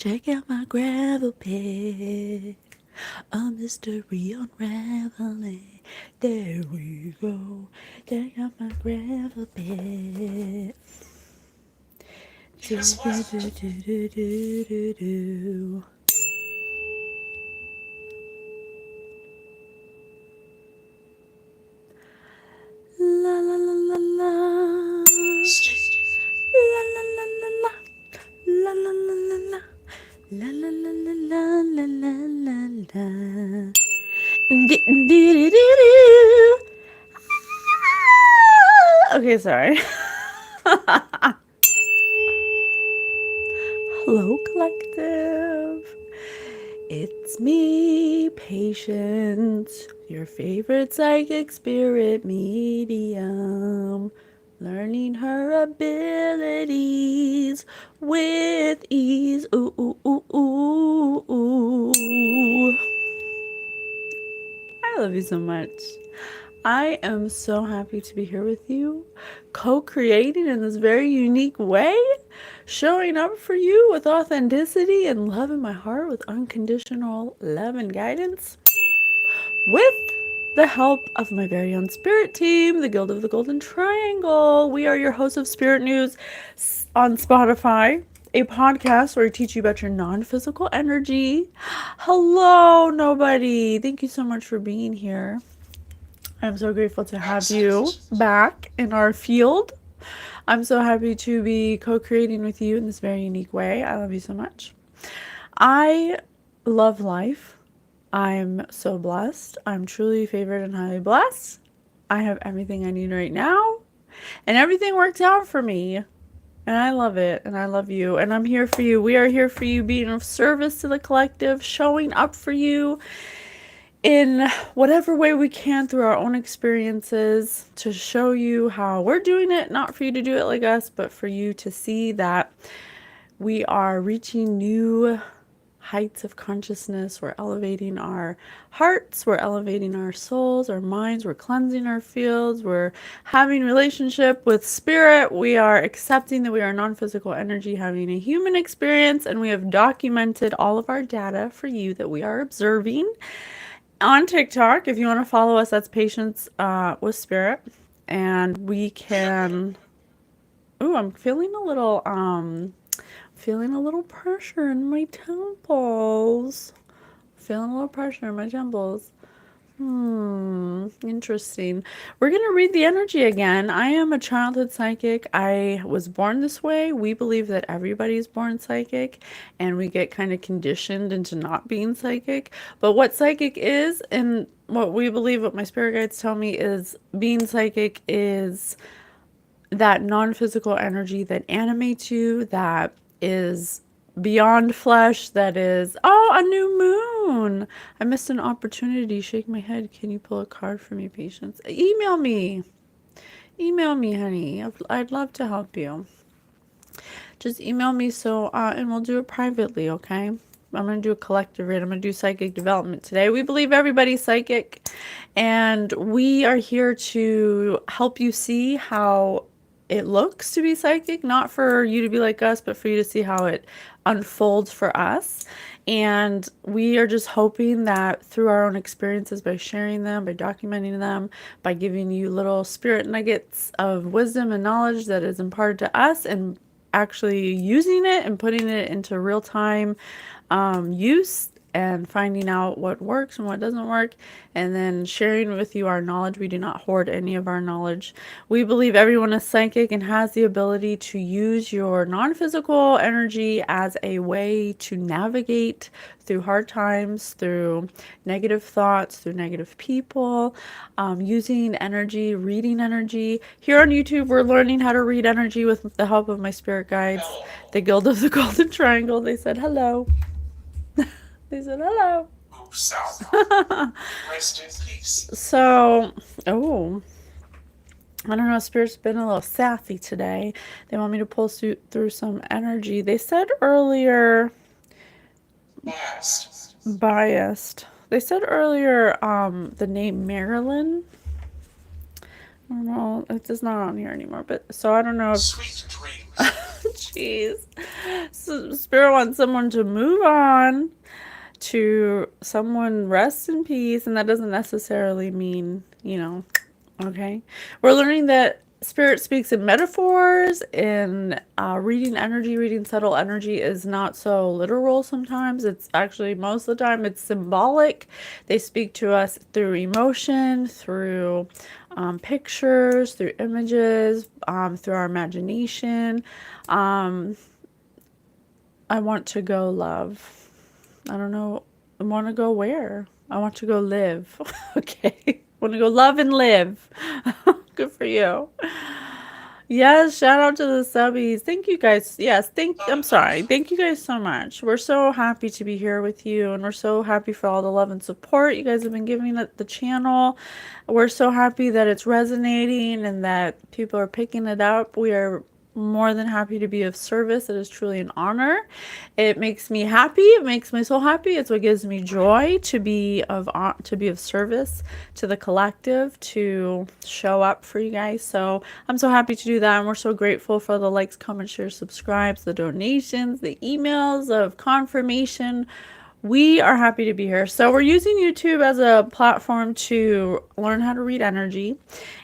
Check out my gravel pit. A mystery unraveling. There we go. Check out my gravel pit. Do, do, do, do, do, do, do. La la la la la. La la la la la. La la la la la. La la la la la la la la la. Okay, sorry. Hello, collective. It's me, Patience, your favorite psychic spirit medium, learning her abilities with ease. Ooh, ooh, ooh, ooh, ooh. I love you so much. I am so happy to be here with you, co-creating in this very unique way, showing up for you with authenticity and love in my heart with unconditional love and guidance, with the help of my very own spirit team, the Guild of the Golden Triangle. We are your hosts of Spirit News on Spotify, a podcast where I teach you about your non-physical energy. Hello, nobody. Thank you so much for being here. I'm so grateful to have you back in our field. I'm so happy to be co-creating with you in this very unique way. I love you so much. I love life. I'm so blessed. I'm truly favored and highly blessed. I have everything I need right now, and everything works out for me. And I love it, and I love you, and I'm here for you. We are here for you, being of service to the collective, showing up for you in whatever way we can through our own experiences to show you how we're doing it, not for you to do it like us, but for you to see that we are reaching new heights of consciousness. We're elevating our hearts, we're elevating our souls, our minds, we're cleansing our fields, we're having relationship with spirit, we are accepting that we are non-physical energy having a human experience, and we have documented all of our data for you that we are observing on TikTok. If you want to follow us, that's Patience with Spirit. And we can... Ooh, I'm feeling a little pressure in my temples. Feeling a little pressure in my temples. Interesting. We're going to read the energy again. I am a childhood psychic. I was born this way. We believe that everybody's born psychic, and we get kind of conditioned into not being psychic. But what psychic is, and what we believe, what my spirit guides tell me, is being psychic is that non-physical energy that animates you, that is beyond flesh, that is, oh, a new moon. I missed an opportunity. Shake my head. Can you pull a card for me, Patience? Email me, honey. I'd love to help you. Just email me, and we'll do it privately, okay? I'm going to do a collective read. I'm going to do psychic development today. We believe everybody's psychic, and we are here to help you see how it looks to be psychic, not for you to be like us, but for you to see how it unfolds for us. And we are just hoping that through our own experiences, by sharing them, by documenting them, by giving you little spirit nuggets of wisdom and knowledge that is imparted to us, and actually using it and putting it into real-time use, and finding out what works and what doesn't work, and then sharing with you our knowledge. We do not hoard any of our knowledge. We believe everyone is psychic and has the ability to use your non-physical energy as a way to navigate through hard times, through negative thoughts, through negative people, using energy, reading energy. Here on YouTube, we're learning how to read energy with the help of my spirit guides, the Guild of the Golden Triangle. They said hello. They said hello. Rest in peace. So, oh, I don't know, Spirit's been a little sassy today. They want me to pull through some energy. They said earlier... Biased. They said earlier the name Marilyn. I don't know, it's just not on here anymore, but so I don't know if... Sweet dreams. Jeez. So Spirit wants someone to move on, to someone rest in peace, and that doesn't necessarily mean, okay? We're learning that Spirit speaks in metaphors, in reading energy, reading subtle energy is not so literal sometimes. It's actually, most of the time, it's symbolic. They speak to us through emotion, through pictures, through images, through our imagination. I want to go love. I don't know. I want to go where? I want to go live. Okay. I want to go love and live. Good for you. Yes, shout out to the subbies. Thank you guys. Yes, I'm sorry. Thank you guys so much. We're so happy to be here with you, and we're so happy for all the love and support you guys have been giving the channel. We're so happy that it's resonating and that people are picking it up. We are more than happy to be of service. It is truly an honor. It makes me happy. It makes my soul happy. It's what gives me joy to be of service to the collective, to show up for you guys. So I'm so happy to do that, and we're so grateful for the likes, comments, shares, subscribes, the donations, the emails of confirmation. We are happy to be here. So we're using YouTube as a platform to learn how to read energy.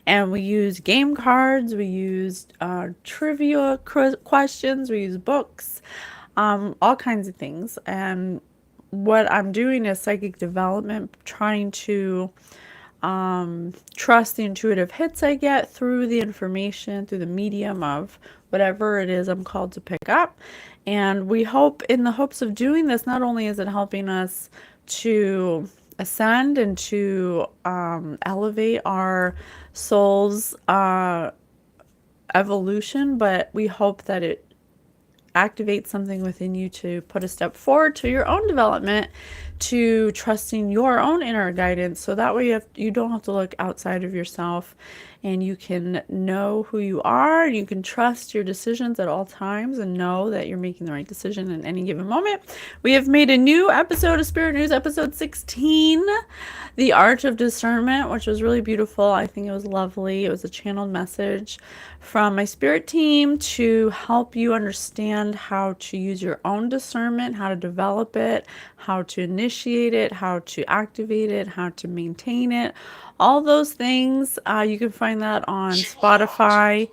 And we use game cards, we use trivia questions, we use books, all kinds of things. And what I'm doing is psychic development, trying to trust the intuitive hits I get through the information, through the medium of whatever it is I'm called to pick up. And we hope, in the hopes of doing this, not only is it helping us to ascend and to elevate our soul's evolution, but we hope that it activate something within you to put a step forward to your own development, to trusting your own inner guidance. So that way you don't have to look outside of yourself, and you can know who you are, and you can trust your decisions at all times and know that you're making the right decision in any given moment. We have made a new episode of Spirit News, episode 16, The Art of Discernment, which was really beautiful. I think it was lovely. It was a channeled message from my spirit team to help you understand how to use your own discernment, how to develop it, how to initiate it, how to activate it, how to maintain it. All those things, you can find that on Spotify,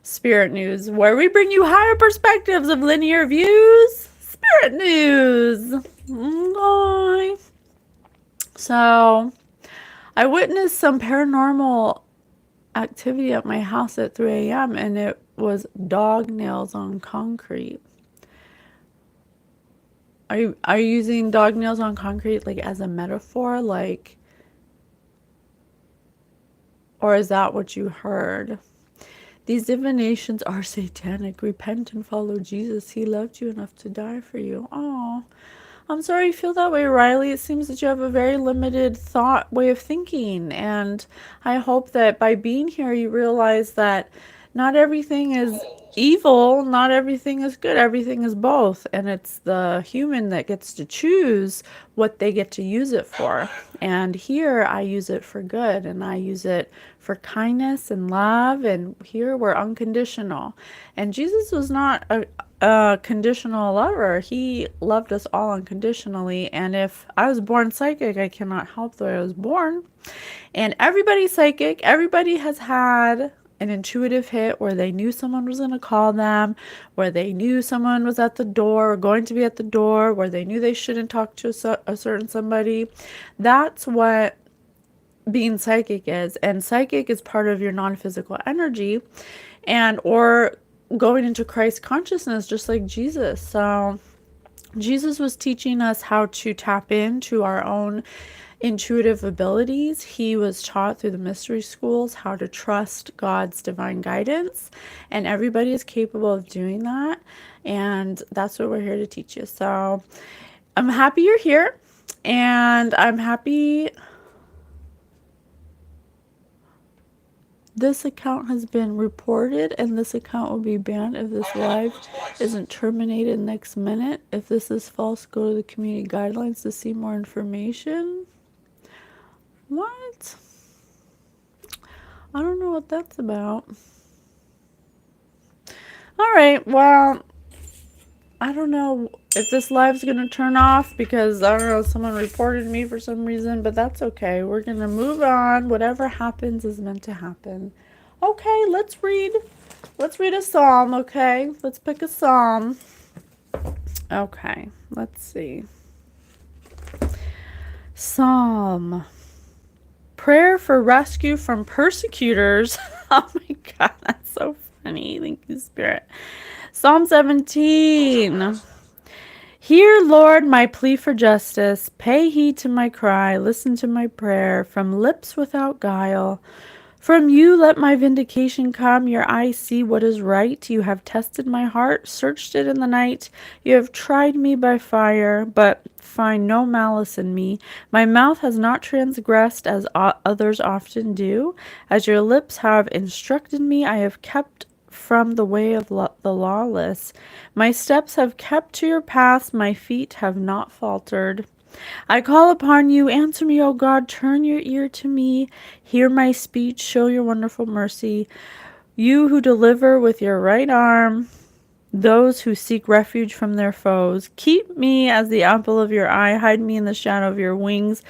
Spirit News, where we bring you higher perspectives of linear views. Spirit News. Okay. So, I witnessed some paranormal activity at my house at 3 a.m. and it was dog nails on concrete. Are you using dog nails on concrete like as a metaphor, like, or is that what you heard? These divinations are satanic. Repent and follow Jesus. He loved you enough to die for you. Oh, I'm sorry you feel that way, Riley. It seems that you have a very limited way of thinking. And I hope that by being here, you realize that not everything is evil, not everything is good, everything is both. And it's the human that gets to choose what they get to use it for. And here I use it for good, and I use it for kindness and love. And here we're unconditional. And Jesus was not a conditional lover. He loved us all unconditionally. And if I was born psychic, I cannot help the way I was born. And everybody's psychic. Everybody has had an intuitive hit where they knew someone was going to call them, where they knew someone was at the door or going to be at the door, where they knew they shouldn't talk to a certain somebody. That's what being psychic is. And psychic is part of your non-physical energy, and or going into Christ consciousness, just like Jesus. So Jesus was teaching us how to tap into our own intuitive abilities. He was taught through the mystery schools how to trust God's divine guidance, and everybody is capable of doing that. And that's what we're here to teach you. So I'm happy you're here, and I'm happy this account has been reported, and this account will be banned if this live isn't terminated next minute. If this is false, go to the community guidelines to see more information. What? I don't know what that's about. All right, well, I don't know if this live's gonna turn off because I don't know, someone reported me for some reason, but that's okay. We're gonna move on. Whatever happens is meant to happen. Okay, let's read a psalm, okay? Let's pick a psalm. Okay, let's see. Psalm. Prayer for rescue from persecutors. Oh my God, that's so funny. Thank you, Spirit. Psalm 17. Hear, Lord, my plea for justice. Pay heed to my cry. Listen to my prayer from lips without guile. From you let my vindication come. Your eyes see what is right. You have tested my heart, searched it in the night. You have tried me by fire, but find no malice in me. My mouth has not transgressed as others often do. As your lips have instructed me, I have kept from the way of the lawless. My steps have kept to your paths. My feet have not faltered. I call upon you, answer me, O God, turn your ear to me, hear my speech, show your wonderful mercy. You who deliver with your right arm those who seek refuge from their foes. Keep me as the apple of your eye, hide me in the shadow of your wings.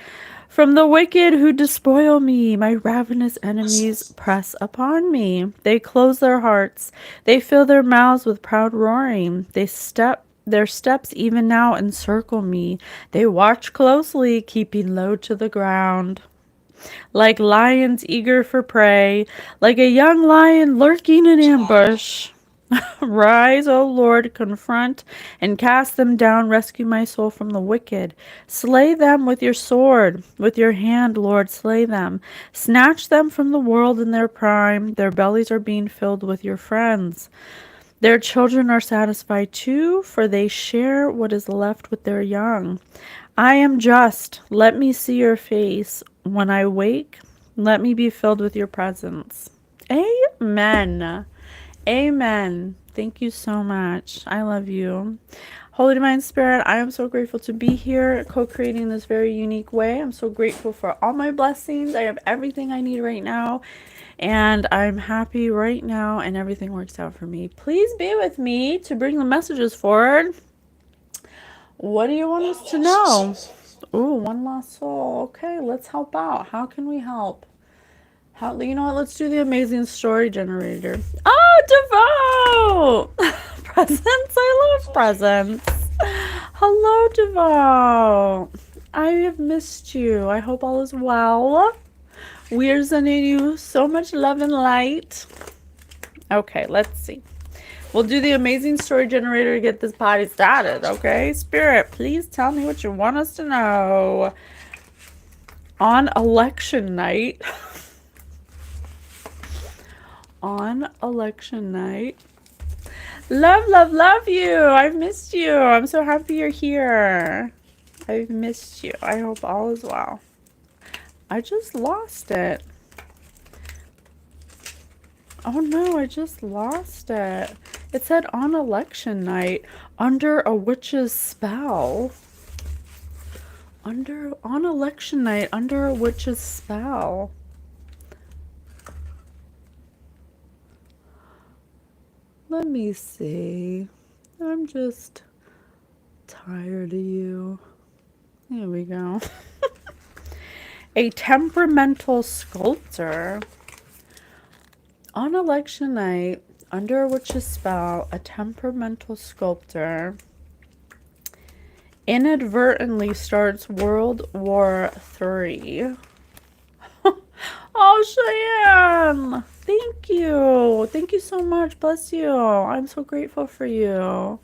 From the wicked who despoil me, my ravenous enemies press upon me. They close their hearts. They fill their mouths with proud roaring. Their steps even now encircle me. They watch closely, keeping low to the ground. Like lions eager for prey, like a young lion lurking in ambush. Rise, O Lord, confront and cast them down. Rescue my soul from the wicked. Slay them with your sword. With your hand, Lord, slay them. Snatch them from the world in their prime. Their bellies are being filled with your friends. Their children are satisfied too, for they share what is left with their young. I am just. Let me see your face. When I wake, let me be filled with your presence. Amen. Amen. Thank you so much. I love you. Holy Divine Spirit, I am so grateful to be here, co-creating this very unique way. I'm so grateful for all my blessings. I have everything I need right now, and I'm happy right now, and everything works out for me. Please be with me to bring the messages forward. What do you want us to know? Ooh, one lost soul. Okay, let's help out. How can we help? You know what? Let's do the amazing story generator. Oh, Devoe! Presents. I love presents. Hello, Devoe. I have missed you. I hope all is well. We are sending you so much love and light. Okay, let's see. We'll do the amazing story generator to get this party started, okay? Spirit, please tell me what you want us to know. On election night... on election night. Love, love, love you. I've missed you. I'm so happy you're here. I've missed you. I hope all is well. I just lost it. Oh no, I just lost it. It said on election night, under a witch's spell. On election night, under a witch's spell. Let me see. I'm just tired of you. Here we go. A temperamental sculptor. On election night, under a witch's spell, a temperamental sculptor inadvertently starts World War III. Oh, Cheyenne! Thank you. Thank you so much. Bless you. I'm so grateful for you.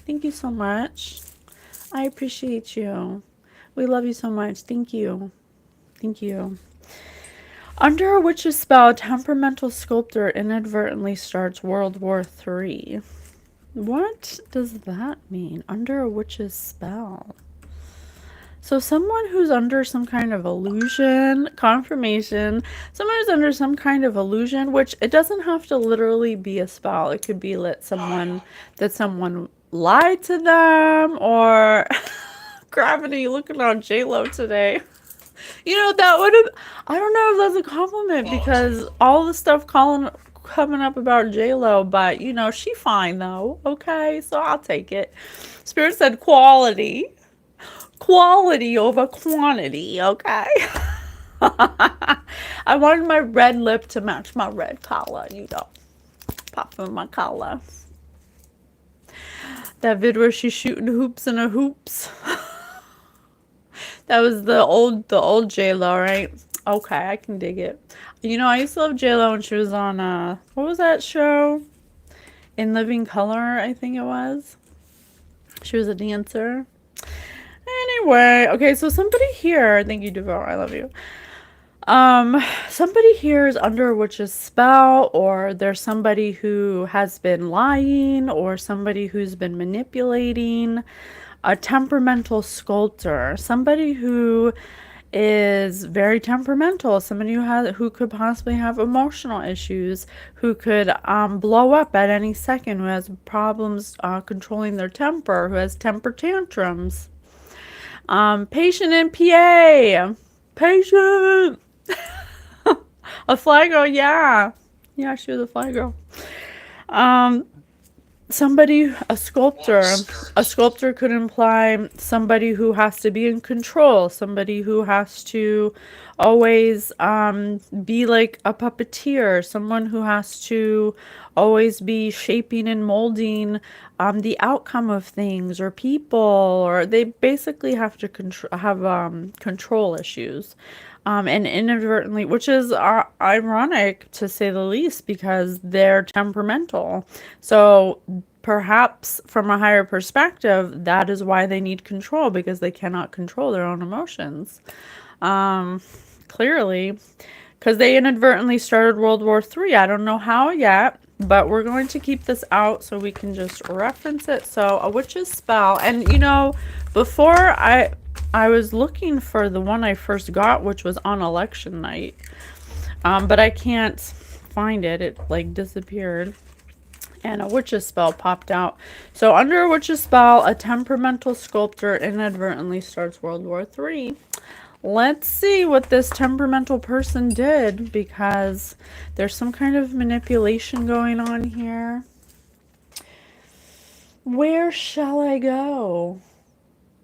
Thank you so much. I appreciate you. We love you so much. Thank you. Thank you. Under a witch's spell, a temperamental sculptor inadvertently starts World War III. What does that mean? Under a witch's spell? So someone who's under some kind of illusion, confirmation, someone who's under some kind of illusion, which it doesn't have to literally be a spell. It could be that someone lied to them, or Gravity looking on J-Lo today. You know, that would have, I don't know if that's a compliment, because all the stuff coming up about J-Lo, but you know, she fine though. Okay, so I'll take it. Spirit said quality. Quality over quantity, okay? I wanted my red lip to match my red collar, you know. Pop in my collar. That vid where she's shooting hoops in her hoops. That was the old J-Lo, right? Okay, I can dig it. You know, I used to love J-Lo when she was on what was that show? In Living Color, I think it was. She was a dancer. Anyway, okay, so somebody here, thank you, Devo, I love you. Somebody here is under a witch's spell, or there's somebody who has been lying, or somebody who's been manipulating. A temperamental sculptor, somebody who is very temperamental, somebody who could possibly have emotional issues, who could blow up at any second, who has problems controlling their temper, who has temper tantrums. Patient in PA. Patient. A fly girl, yeah. Yeah, she was a fly girl. Somebody, a sculptor. A sculptor could imply somebody who has to be in control, somebody who has to always be like a puppeteer, someone who has to always be shaping and molding the outcome of things or people, or they basically have to control issues. And inadvertently, which is ironic to say the least, because they're temperamental. So perhaps from a higher perspective, that is why they need control, because they cannot control their own emotions. Clearly, because they inadvertently started World War III. I don't know how yet, but we're going to keep this out so we can just reference it. So a witch's spell. And you know, before I was looking for the one I first got, which was on election night. But I can't find it. It like disappeared. And a witch's spell popped out. So under a witch's spell, a temperamental sculptor inadvertently starts World War III. Let's see what this temperamental person did, because there's some kind of manipulation going on here. Where shall I go?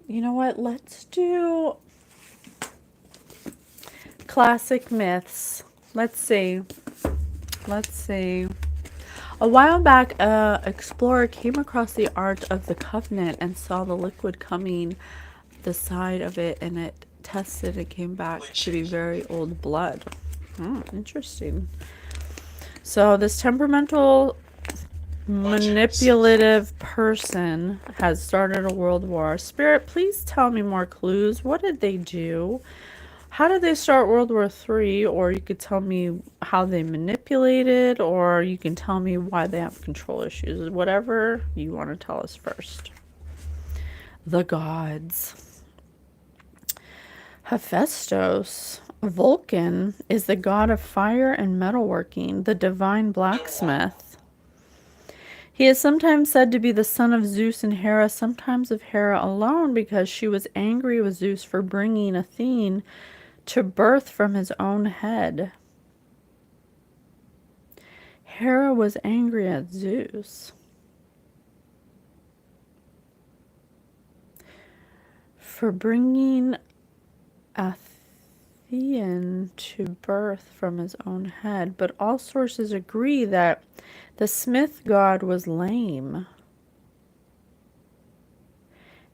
You know what? Let's do classic myths. Let's see. Let's see. A while back, an explorer came across the Ark of the Covenant and saw the liquid coming the side of it, and it tested and came back to be very old blood. Interesting. So this temperamental manipulative person has started a world war. Spirit, please tell me more clues. What did they do? How did they start World War III? Or you could tell me how they manipulated, or you can tell me why they have control issues. Whatever you want to tell us first. The gods. Hephaestus. Vulcan is the god of fire and metalworking, the divine blacksmith. He is sometimes said to be the son of Zeus and Hera, sometimes of Hera alone, because she was angry with Zeus for bringing Athene to birth from his own head. Hera was angry at Zeus for bringing Athene to birth from his own head, but all sources agree that the smith god was lame.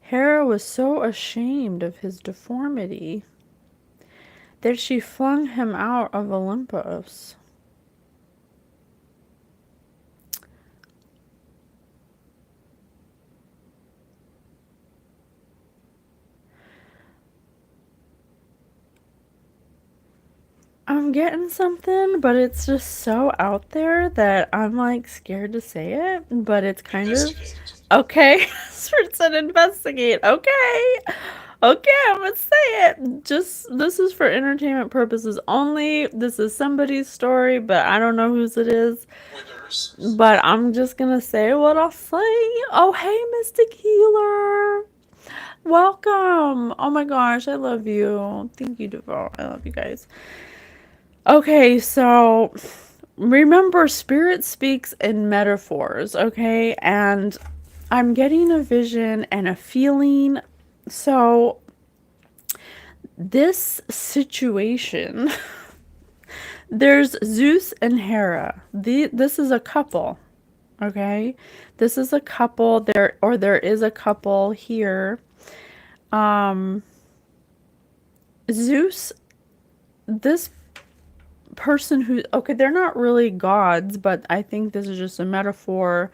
Hera was so ashamed of his deformity that she flung him out of Olympus. I'm getting something, but it's just so out there that I'm like scared to say it, but it's kind of okay. Spirit said investigate. Okay. Okay, I'm gonna say it. Just, this is for entertainment purposes only. This is somebody's story, but I don't know whose it is. But I'm just gonna say what I'll say. Oh, hey, Mystic Healer. Welcome. Oh my gosh, I love you. Thank you, Devo. I love you guys. Okay, so remember, spirit speaks in metaphors, okay? And I'm getting a vision and a feeling. So, this situation, there's Zeus and Hera. This is a couple, okay? This is a couple there, or there is a couple here. Zeus, this person who, okay, they're not really gods, but I think this is just a metaphor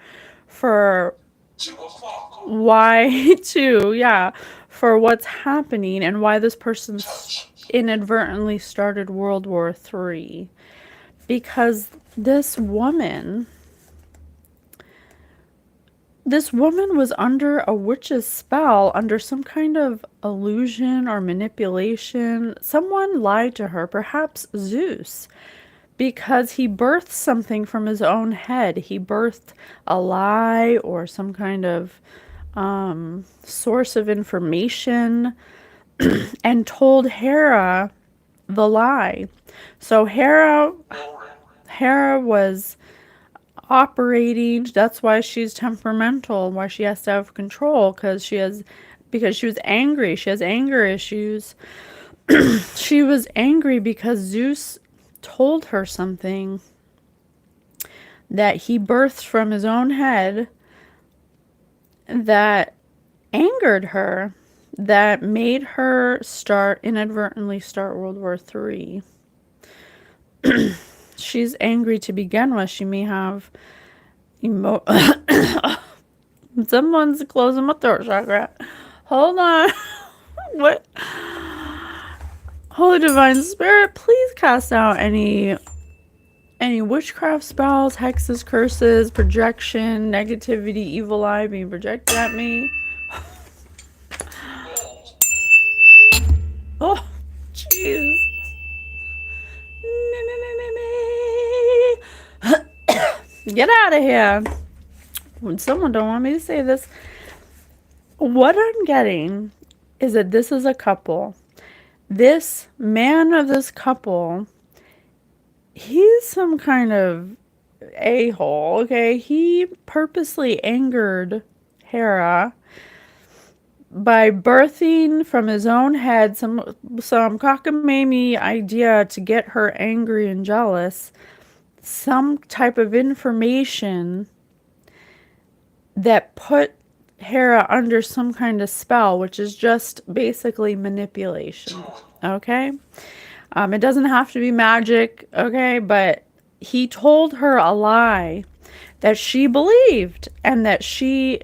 for why, too, yeah, for what's happening and why this person inadvertently started World War III. Because this woman was under a witch's spell, under some kind of illusion or manipulation. Someone lied to her, perhaps Zeus, because he birthed something from his own head. He birthed a lie or some kind of source of information and told Hera the lie. So Hera was operating. That's why she's temperamental, why she has to have control, because she was angry. She has anger issues. She was angry because Zeus told her something that he birthed from his own head that angered her, that made her inadvertently start World War III. She's angry to begin with. She may have someone's closing my throat chakra. Hold on. What? Holy Divine Spirit, please cast out any witchcraft spells, hexes, curses, projection, negativity, evil eye being projected at me. Oh, jeez. Get out of here. When someone don't want me to say this. What I'm getting is that this is a couple. This man of this couple, he's some kind of a-hole, okay? He purposely angered Hera by birthing from his own head some cockamamie idea to get her angry and jealous, some type of information that put Hera under some kind of spell, which is just basically manipulation, okay? It doesn't have to be magic, okay? But he told her a lie that she believed and that she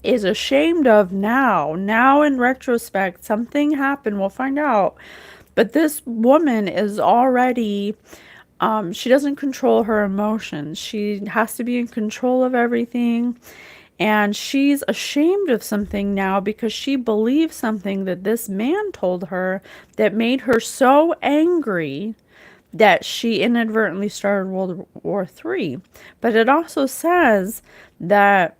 is ashamed of now. Now, in retrospect, something happened. We'll find out. But this woman is already, she doesn't control her emotions. She has to be in control of everything. And she's ashamed of something now because she believes something that this man told her that made her so angry that she inadvertently started World War III. But it also says that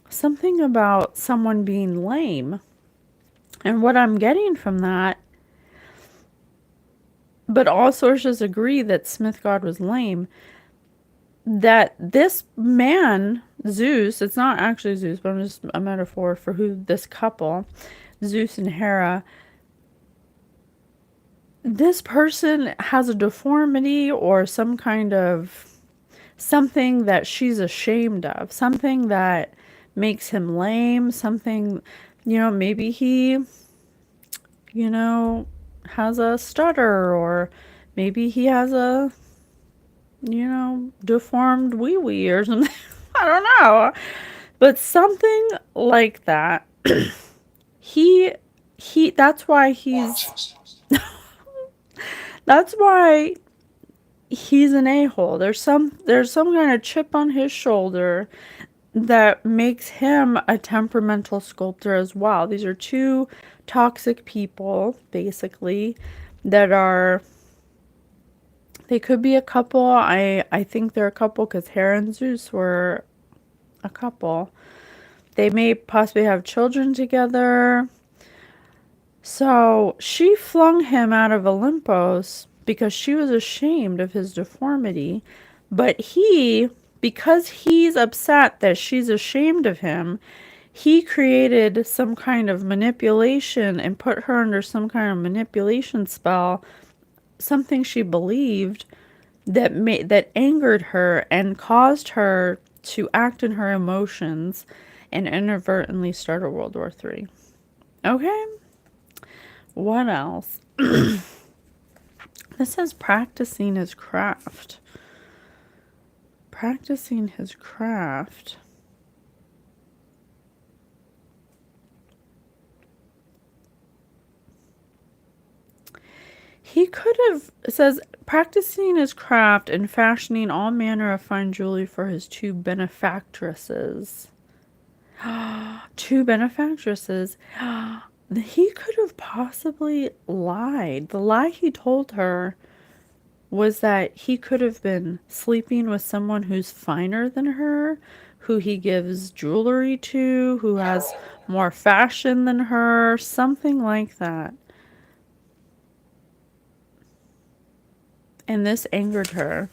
something about someone being lame. And what I'm getting from that, but all sources agree that Smith God was lame, that this man, Zeus, it's not actually Zeus, but I'm just a metaphor for who this couple, Zeus and Hera, this person has a deformity or some kind of something that she's ashamed of, something that makes him lame, something, maybe he, has a stutter, or maybe he has a, deformed wee-wee or something. I don't know. But something like that. he, that's why that's why he's an a-hole. There's some kind of chip on his shoulder that makes him a temperamental sculptor as well. These are two toxic people, basically, that they could be a couple. I think they're a couple because Hera and Zeus were a couple. They may possibly have children together. So she flung him out of Olympus because she was ashamed of his deformity. But he, because he's upset that she's ashamed of him, he created some kind of manipulation and put her under some kind of manipulation spell, something she believed that angered her and caused her to act in her emotions and inadvertently start a World War III. Okay? What else? This says practicing his craft. Practicing his craft. He could have, it says, practicing his craft and fashioning all manner of fine jewelry for his two benefactresses. Two benefactresses. He could have possibly lied. The lie he told her was that he could have been sleeping with someone who's finer than her, who he gives jewelry to, who has more fashion than her, something like that. And this angered her.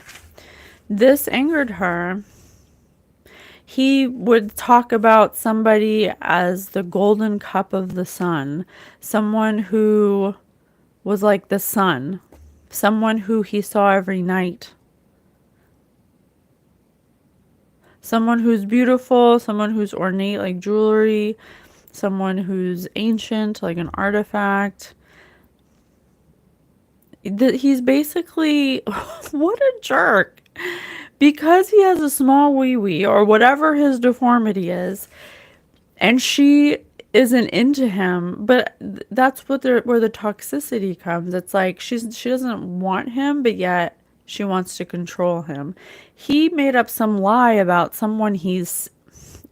This angered her. He would talk about somebody as the golden cup of the sun, someone who was like the sun, someone who he saw every night, someone who's beautiful, someone who's ornate like jewelry, someone who's ancient like an artifact. He's basically, what a jerk. Because he has a small wee-wee or whatever his deformity is, and she isn't into him, but that's where the toxicity comes. It's like she doesn't want him, but yet she wants to control him. He made up some lie about someone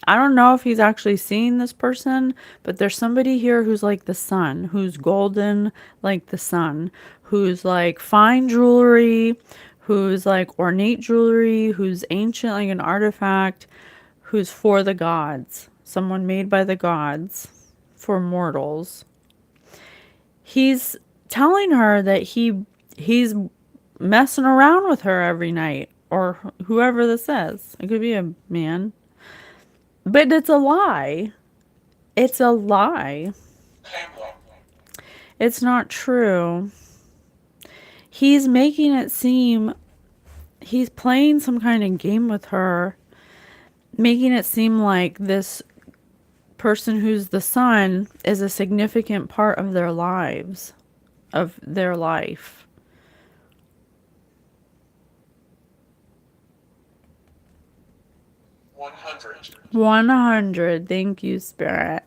I don't know if he's actually seeing this person, but there's somebody here who's like the sun, who's golden like the sun, who's like fine jewelry, who's like ornate jewelry, who's ancient like an artifact, who's for the gods. Someone made by the gods for mortals. He's telling her that he's messing around with her every night, or whoever this is. It could be a man. But it's a lie. It's a lie. It's not true. He's making it seem he's playing some kind of game with her, making it seem like this person who's the sun is a significant part of their lives, of their life. 100. Thank you, Spirit.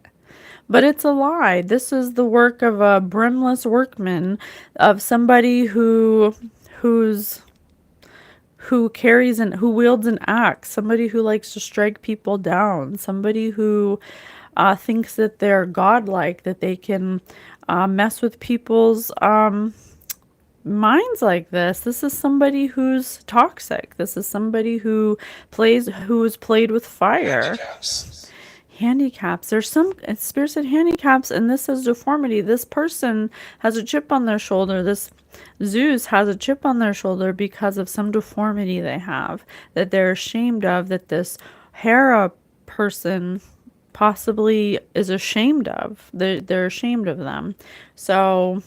But it's a lie. This is the work of a brimless workman, of somebody who wields an axe, somebody who likes to strike people down, somebody who thinks that they're godlike, that they can mess with people's minds like this. This is somebody who's toxic. This is somebody who's played with fire. Handicaps. There's some Spirit said handicaps, and this is deformity. This person has a chip on their shoulder. This Zeus has a chip on their shoulder because of some deformity they have that they're ashamed of, that this Hera person possibly is ashamed of. They're ashamed of them. So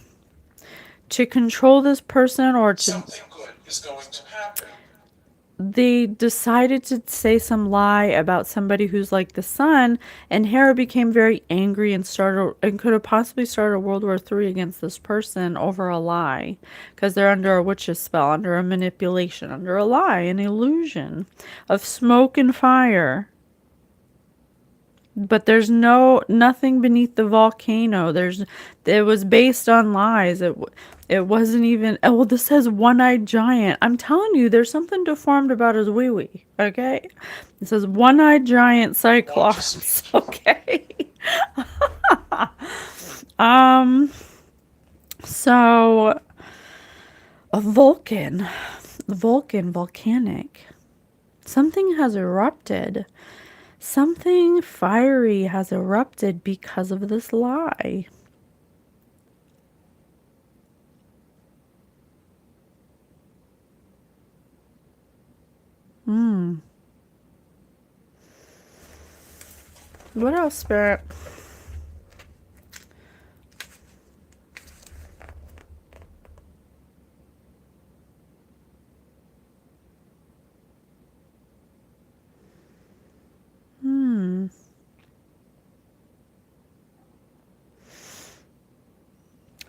to control this person, or to something good is going to happen, they decided to say some lie about somebody who's like the sun, and Hera became very angry and could have possibly started a World War III against this person over a lie, because they're under a witch's spell, under a manipulation, under a lie, an illusion of smoke and fire. But there's nothing beneath the volcano. It was based on lies. It wasn't even. Oh, well, this says one-eyed giant. I'm telling you, there's something deformed about his wee-wee. Okay, it says one-eyed giant cyclops. Okay. So a volcanic. Something has erupted. Something fiery has erupted because of this lie. What else, Spirit?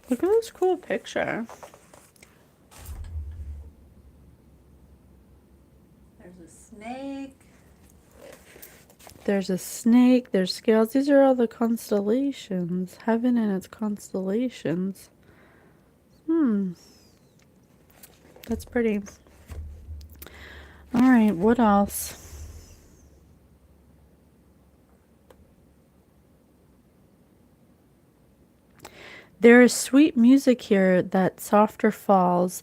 Look at this cool picture. There's a snake. There's a snake. There's scales. These are all the constellations. Heaven and its constellations. That's pretty. All right, what else? There is sweet music here that softer falls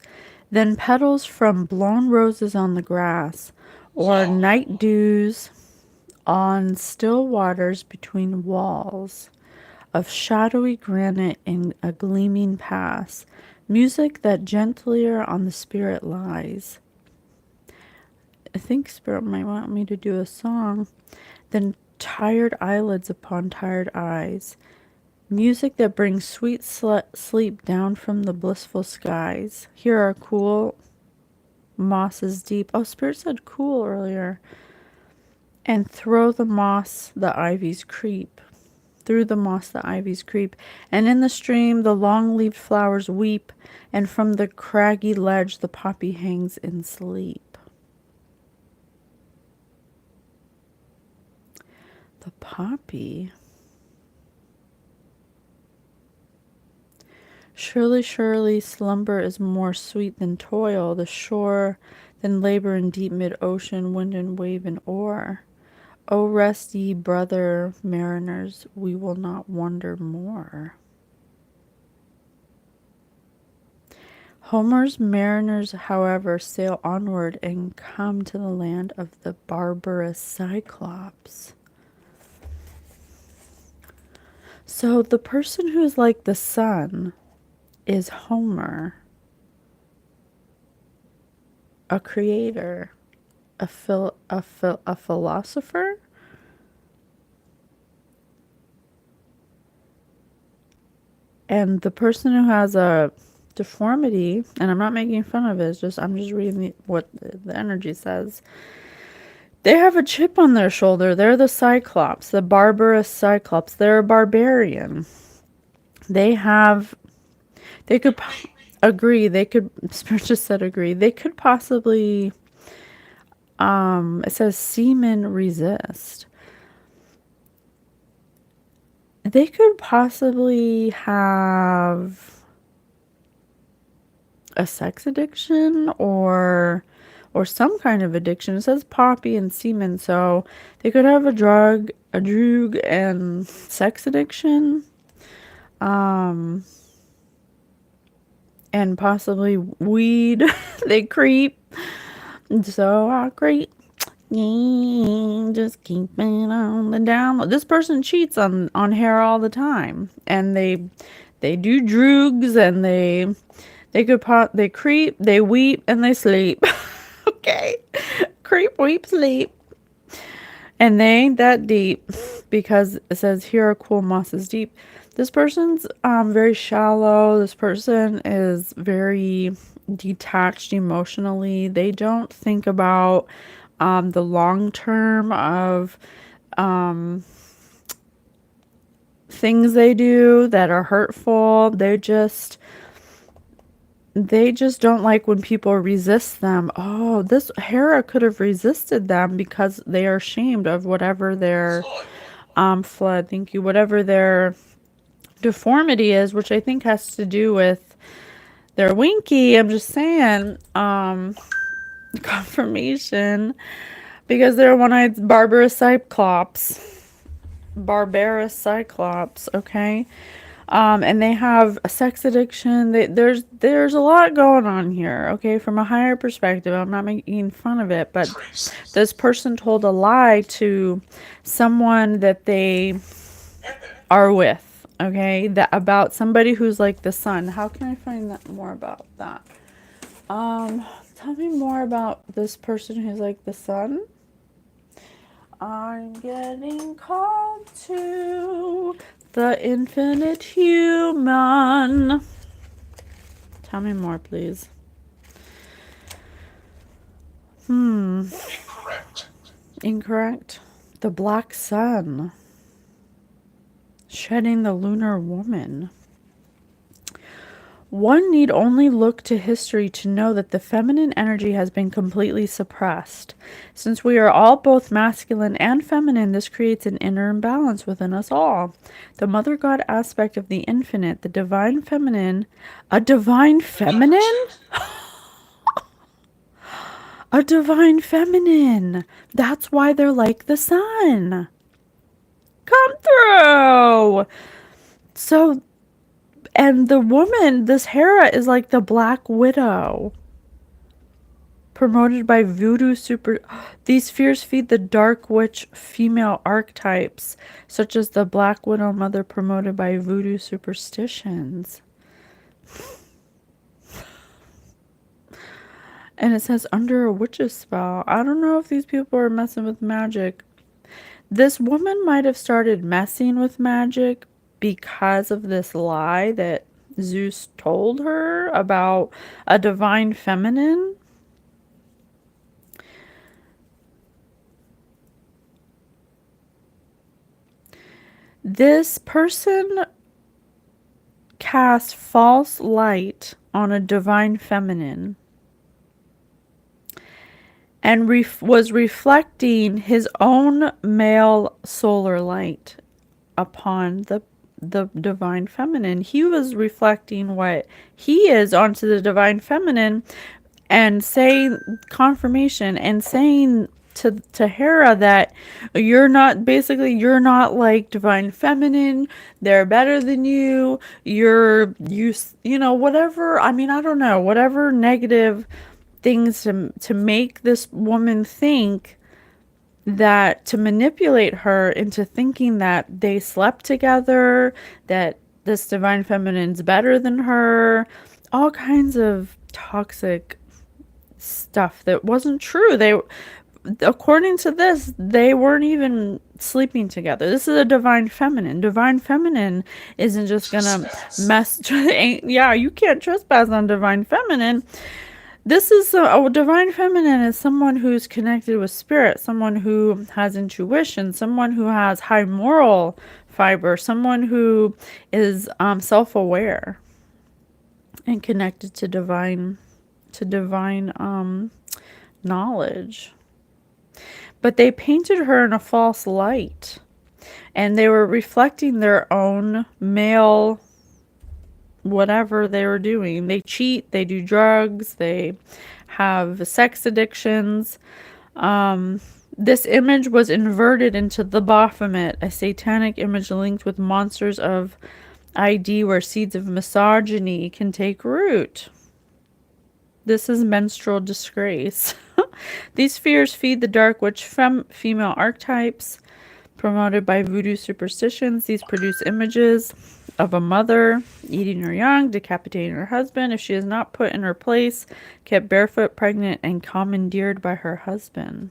than petals from blown roses on the grass, or night dews on still waters between walls of shadowy granite in a gleaming pass, music that gentlier on the spirit lies. I think Spirit might want me to do a song. Then tired eyelids upon tired eyes, music that brings sweet sleep down from the blissful skies. Here are cool mosses deep. Oh, Spirit said cool earlier. And through the moss the ivies creep. Through the moss the ivies creep. And in the stream the long-leaved flowers weep. And from the craggy ledge the poppy hangs in sleep. The poppy. Surely, surely, slumber is more sweet than toil, the shore than labor in deep mid-ocean, wind and wave and oar. O rest ye, brother mariners, we will not wonder more. Homer's mariners, however, sail onward and come to the land of the barbarous Cyclops. So the person who's like the sun is Homer, a creator, a philosopher. And the person who has a deformity, and I'm not making fun of it, I'm just reading what the energy says. They have a chip on their shoulder. They're the Cyclops, the barbarous Cyclops. They're a barbarian. They could agree. Spirit just said agree. They could possibly, it says semen resist. They could possibly have a sex addiction or some kind of addiction. It says poppy and semen, so they could have a droog and sex addiction. And possibly weed. They creep. So I creep. Just keep it on the down. This person cheats on hair all the time, and they do droogs, and they creep, they weep, and they sleep. Okay, creep, weep, sleep, and they ain't that deep, because it says here are cool mosses deep. This person's very shallow. This person is very detached emotionally. They don't think about the long term of things they do that are hurtful. They just don't like when people resist them. Oh, this Hera could have resisted them because they are ashamed of whatever their flood. Thank you. Whatever their deformity is, which I think has to do with their winky. I'm just saying, confirmation, because they're one-eyed barbarous cyclops. Okay. And they have a sex addiction. There's a lot going on here. Okay, from a higher perspective, I'm not making fun of it, but this person told a lie to someone that they are with. Okay, that about somebody who's like the sun. How can I find that more about that? Tell me more about this person who's like the sun. I'm getting called to the infinite human. Tell me more, please. Incorrect. The black sun. Shedding the lunar woman. One need only look to history to know that the feminine energy has been completely suppressed. Since we are all both masculine and feminine, this creates an inner imbalance within us all. The mother god aspect of the infinite, the divine feminine. A divine feminine? A divine feminine. That's why they're like the sun. Come through. So, and the woman, this Hera, is like the Black Widow. Promoted by voodoo super. These fears feed the dark witch female archetypes, such as the Black Widow mother promoted by voodoo superstitions. And it says under a witch's spell. I don't know if these people are messing with magic. This woman might have started messing with magic because of this lie that Zeus told her about a divine feminine. This person cast false light on a divine feminine and was reflecting his own male solar light upon the divine feminine. He was reflecting what he is onto the divine feminine and saying confirmation and saying to Hera that you're not like divine feminine, they're better than you, you know, whatever. I mean, I don't know, whatever negative things to make this woman think that, to manipulate her into thinking that they slept together, that this divine feminine's better than her, all kinds of toxic stuff that wasn't true. According to this, they weren't even sleeping together. This is a divine feminine. Divine feminine isn't just gonna mess. Yeah, you can't trespass on divine feminine. This is a divine feminine is someone who's connected with spirit, someone who has intuition, someone who has high moral fiber, someone who is self-aware and connected to divine knowledge. But they painted her in a false light, and they were reflecting their own male whatever they were doing. They cheat, they do drugs, they have sex addictions. This image was inverted into the Baphomet, a satanic image linked with monsters of ID where seeds of misogyny can take root. This is menstrual disgrace. These fears feed the dark witch female archetypes promoted by voodoo superstitions. These produce images of a mother eating her young, decapitating her husband if she is not put in her place, kept barefoot, pregnant, and commandeered by her husband.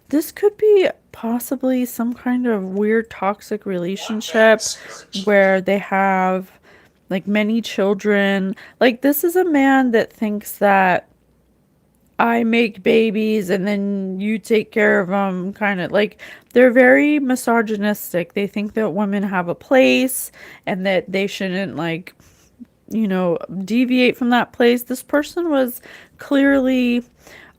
This could be possibly some kind of weird toxic relationship where they have like many children. Like, this is a man that thinks that I make babies and then you take care of them, kind of like they're very misogynistic. They think that women have a place and that they shouldn't, like, you know, deviate from that place. This person was clearly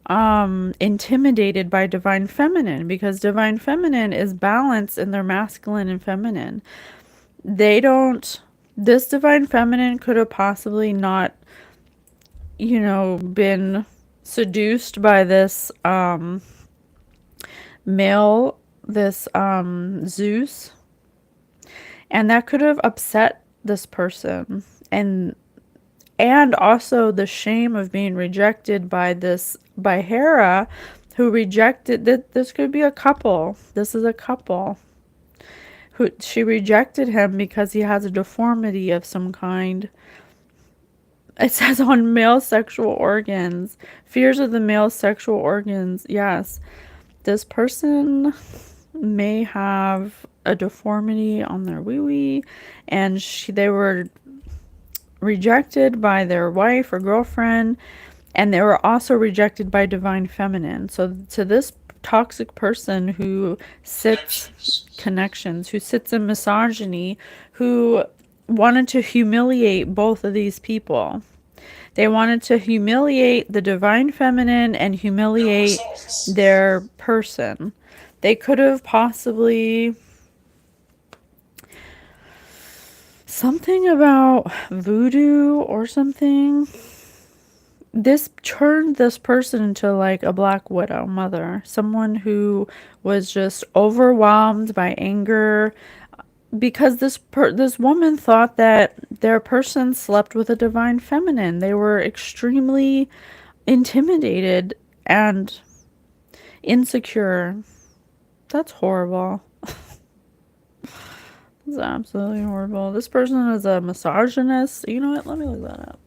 intimidated by divine feminine because divine feminine is balanced in their masculine and feminine. This divine feminine could have possibly not, you know, been seduced by this male, this Zeus, and that could have upset this person, and also the shame of being rejected by Hera, who rejected that. This could be a couple. This is a couple who she rejected him because he has a deformity of some kind. It says on male sexual organs. Fears of the male sexual organs. Yes. This person may have a deformity on their wee-wee, and they were rejected by their wife or girlfriend, and they were also rejected by divine feminine. So to this toxic person who who sits in misogyny, who wanted to humiliate both of these people. They wanted to humiliate the divine feminine and humiliate their person. They could have possibly something about voodoo or something. This turned this person into like a black widow mother, someone who was just overwhelmed by anger because this woman thought that their person slept with a divine feminine. They were extremely intimidated and insecure. That's horrible. It's absolutely horrible. This person is a misogynist. You know what? Let me look that up.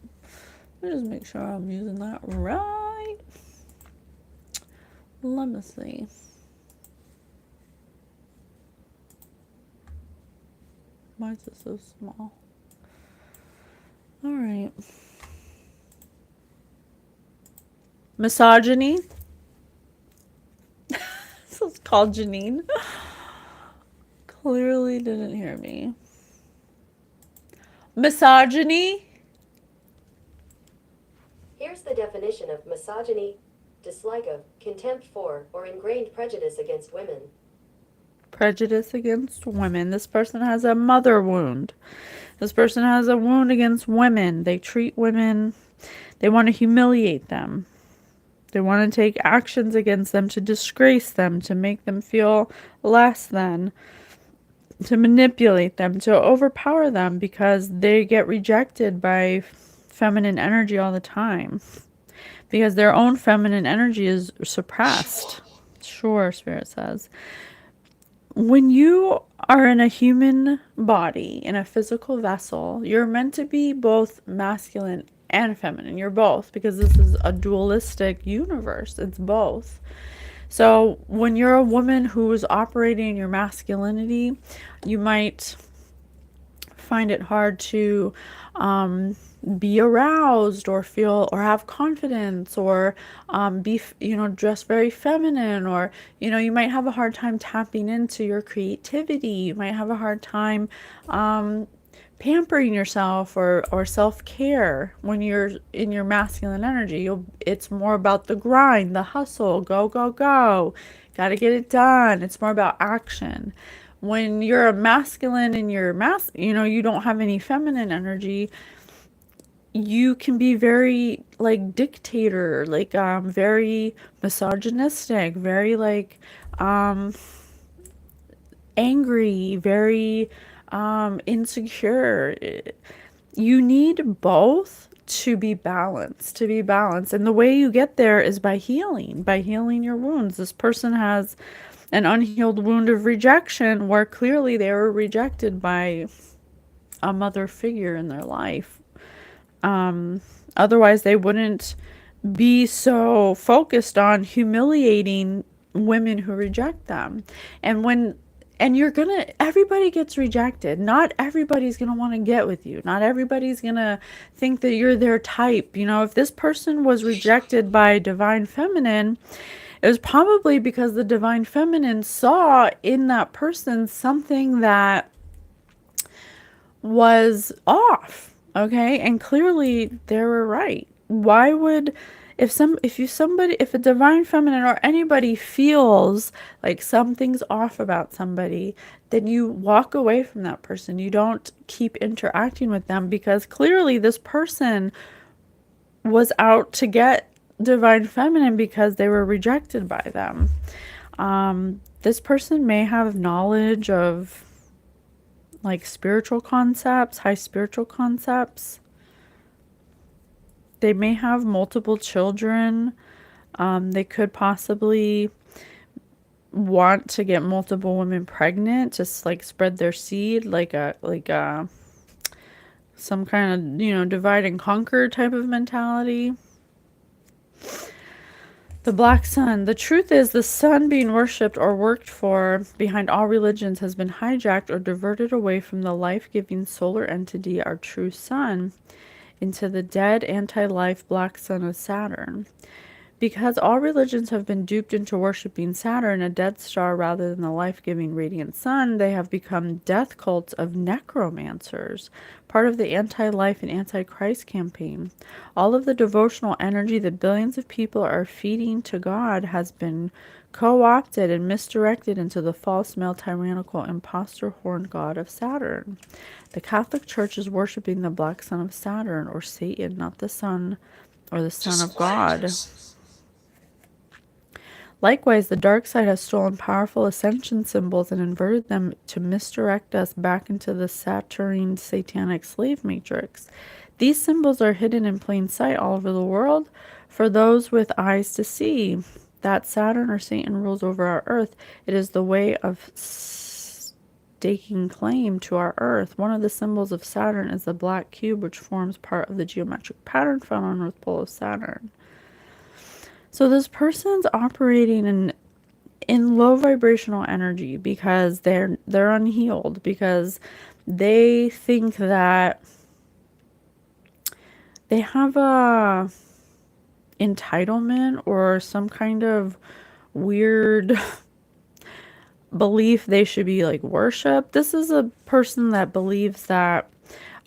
Let me just make sure I'm using that right. Let me see. Why is it so small? All right. Misogyny. This is called Janine. Clearly didn't hear me. Misogyny. Here's the definition of misogyny: dislike of, contempt for, or ingrained prejudice against women. Prejudice against women. This person has a mother wound. This person has a wound against women. They treat women, they want to humiliate them. They want to take actions against them to disgrace them, to make them feel less than, to manipulate them, to overpower them because they get rejected by feminine energy all the time. Because their own feminine energy is suppressed. Sure, Spirit says. When you are in a human body, in a physical vessel, you're meant to be both masculine and feminine. You're both, because this is a dualistic universe. It's both. So when you're a woman who is operating in your masculinity, you might find it hard to be aroused or feel or have confidence or be, dress very feminine, or, you might have a hard time tapping into your creativity. You might have a hard time pampering yourself or self-care when you're in your masculine energy. It's more about the grind, the hustle, go, go, go. Got to get it done. It's more about action. When you're a masculine and you don't have any feminine energy, you can be very like dictator, like very misogynistic, very like angry, very insecure. You need both to be balanced, and the way you get there is by healing your wounds. This person has an unhealed wound of rejection where clearly they were rejected by a mother figure in their life. Otherwise they wouldn't be so focused on humiliating women who reject them. And everybody gets rejected. Not everybody's gonna want to get with you. Not everybody's gonna think that you're their type. If this person was rejected by divine feminine, it was probably because the divine feminine saw in that person something that was off. Okay? And clearly they were right. Why would if a divine feminine or anybody feels like something's off about somebody, then you walk away from that person. You don't keep interacting with them, because clearly this person was out to get divine feminine because they were rejected by them. This person may have knowledge of like spiritual concepts, high spiritual concepts. They may have multiple children. They could possibly want to get multiple women pregnant, just like spread their seed, like some kind of, divide and conquer type of mentality. The black sun. The truth is, the sun being worshipped or worked for behind all religions has been hijacked or diverted away from the life giving solar entity, our true sun, into the dead anti life black sun of Saturn. Because all religions have been duped into worshiping Saturn, a dead star, rather than the life giving radiant sun, they have become death cults of necromancers, part of the anti life and anti Christ campaign. All of the devotional energy that billions of people are feeding to God has been co opted and misdirected into the false male tyrannical impostor horn god of Saturn. The Catholic Church is worshiping the black sun of Saturn, or Satan, not the sun or the Son of God. Likewise, the dark side has stolen powerful ascension symbols and inverted them to misdirect us back into the Saturnine satanic slave matrix. These symbols are hidden in plain sight all over the world for those with eyes to see. That Saturn or Satan rules over our earth. It is the way of staking claim to our earth. One of the symbols of Saturn is the black cube, which forms part of the geometric pattern found on North Pole of Saturn. So this person's operating in low vibrational energy because they're unhealed, because they think that they have a entitlement or some kind of weird belief they should be like worshipped. This is a person that believes that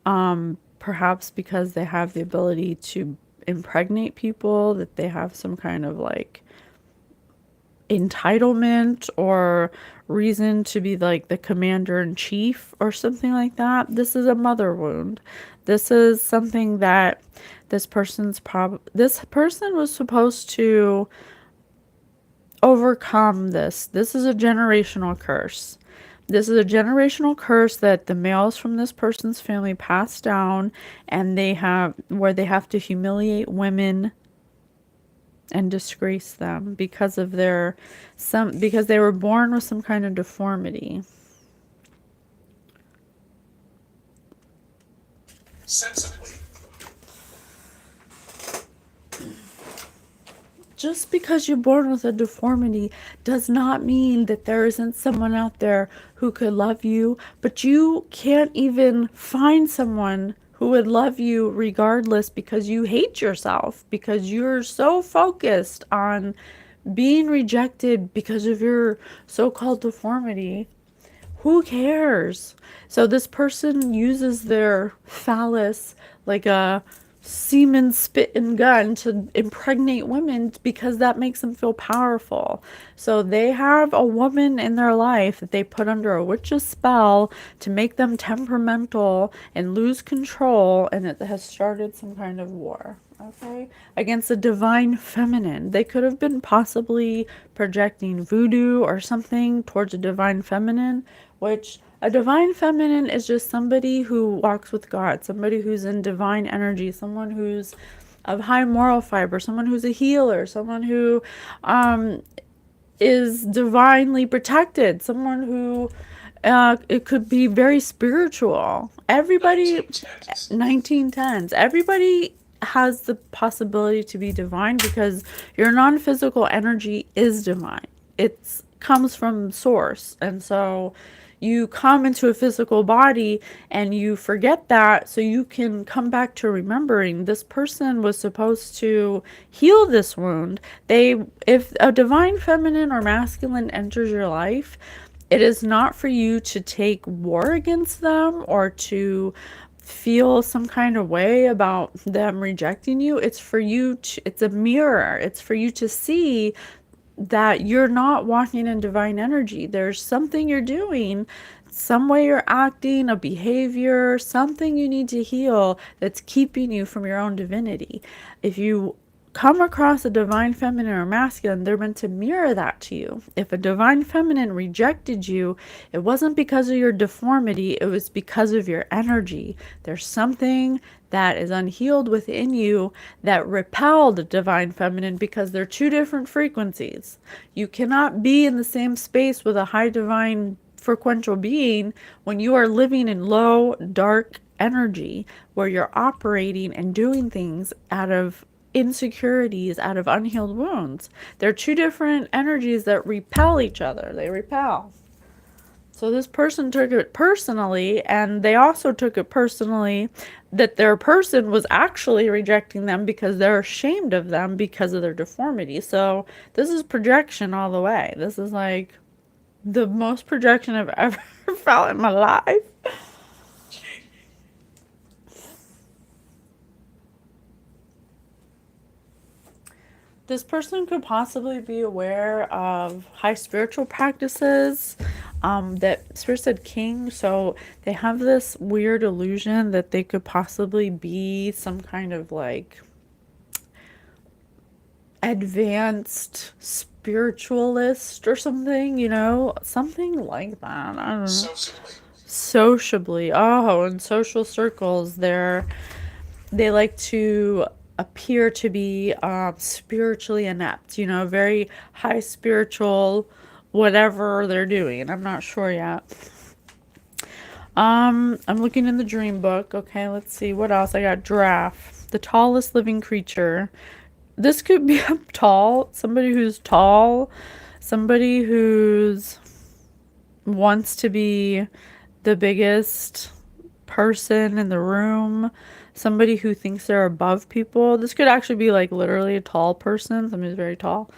perhaps because they have the ability to impregnate people, that they have some kind of like entitlement or reason to be like the commander in chief or something like that. This is a mother wound. This is something that this person was supposed to overcome. This is a generational curse. This is a generational curse that the males from this person's family passed down, and they have to humiliate women and disgrace them because of because they were born with some kind of deformity. Sensibly. Just because you're born with a deformity does not mean that there isn't someone out there who could love you, but you can't even find someone who would love you regardless because you hate yourself, because you're so focused on being rejected because of your so-called deformity. Who cares? So this person uses their phallus like a semen spit and gun to impregnate women because that makes them feel powerful. So they have a woman in their life that they put under a witch's spell to make them temperamental and lose control, and it has started some kind of war, okay, against the divine feminine. They could have been possibly projecting voodoo or something towards a divine feminine, which a divine feminine is just somebody who walks with God, somebody who's in divine energy, someone who's of high moral fiber, someone who's a healer, someone who is divinely protected, someone who it could be very spiritual. Everybody, 1910s, everybody has the possibility to be divine because your non-physical energy is divine. It comes from source, and so you come into a physical body and you forget that, so you can come back to remembering this person was supposed to heal this wound. If a divine feminine or masculine enters your life, it is not for you to take war against them or to feel some kind of way about them rejecting you. It's for you to, it's a mirror. It's for you to see that you're not walking in divine energy. There's something you're doing, some way you're acting, a behavior, something you need to heal that's keeping you from your own divinity. If you come across a divine feminine or masculine, they're meant to mirror that to you. If a divine feminine rejected you, it wasn't because of your deformity, it was because of your energy. There's something that is unhealed within you that repelled the divine feminine because they're two different frequencies. You cannot be in the same space with a high divine frequential being when you are living in low, dark energy where you're operating and doing things out of insecurities, out of unhealed wounds. They're two different energies that repel each other. They repel. So this person took it personally, and they also took it personally that their person was actually rejecting them because they're ashamed of them because of their deformity. So this is projection all the way. This is like the most projection I've ever felt in my life. This person could possibly be aware of high spiritual practices. That Spirit said king, so they have this weird illusion that they could possibly be some kind of like advanced spiritualist or something, something like that. I don't know. Sociably. Oh, in social circles, they like to appear to be spiritually inept, very high spiritual, whatever they're doing. I'm not sure yet. I'm looking in the dream book. Okay, let's see what else. I got giraffe, the tallest living creature. This could be somebody who's tall, somebody who's wants to be the biggest person in the room, somebody who thinks they're above people. This could actually be like literally a tall person, somebody who's very tall.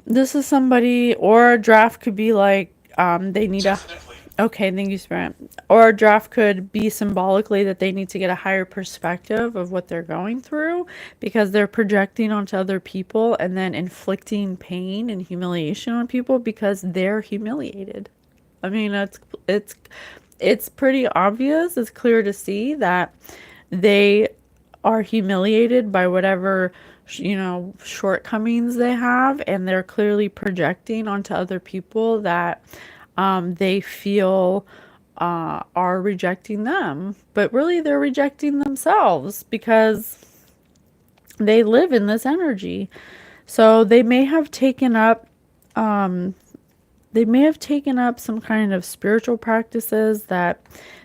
This is somebody, or a draft could be like, they need Definitely. Okay, thank you, Spirit. Or a draft could be symbolically that they need to get a higher perspective of what they're going through because they're projecting onto other people and then inflicting pain and humiliation on people because they're humiliated. I mean, it's it's pretty obvious. It's clear to see that they are humiliated by whatever shortcomings they have, and they're clearly projecting onto other people that they feel are rejecting them, but really they're rejecting themselves because they live in this energy. So they may have taken up some kind of spiritual practices that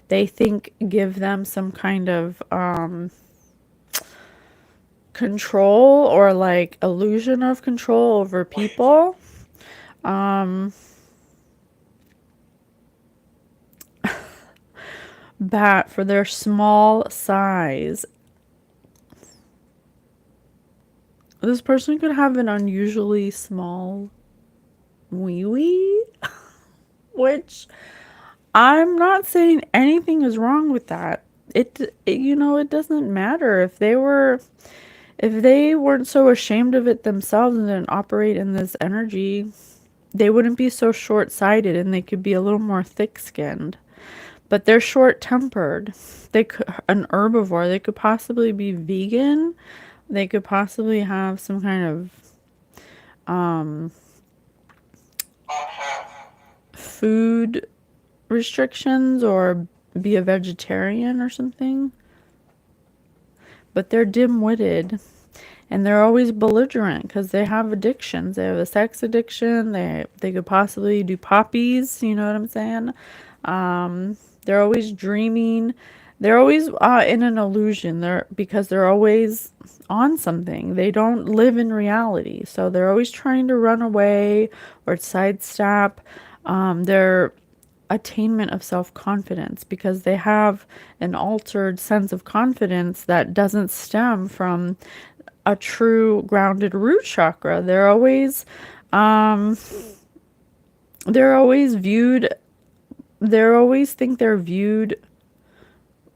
they think give them some kind of control or like illusion of control over people. Bat for their small size. This person could have an unusually small wee wee, which I'm not saying anything is wrong with that. It doesn't matter if they weren't so ashamed of it themselves and didn't operate in this energy, they wouldn't be so short-sighted and they could be a little more thick-skinned. But they're short-tempered. An herbivore. They could possibly be vegan. They could possibly have some kind of food restrictions or be a vegetarian or something. But they're dim-witted. And they're always belligerent because they have addictions. They have a sex addiction. They could possibly do poppies. You know what I'm saying? They're always dreaming. They're always in an illusion. Because they're always on something. They don't live in reality. So they're always trying to run away or sidestep their attainment of self-confidence because they have an altered sense of confidence that doesn't stem from a true grounded root chakra. They're always viewed, they always think they're viewed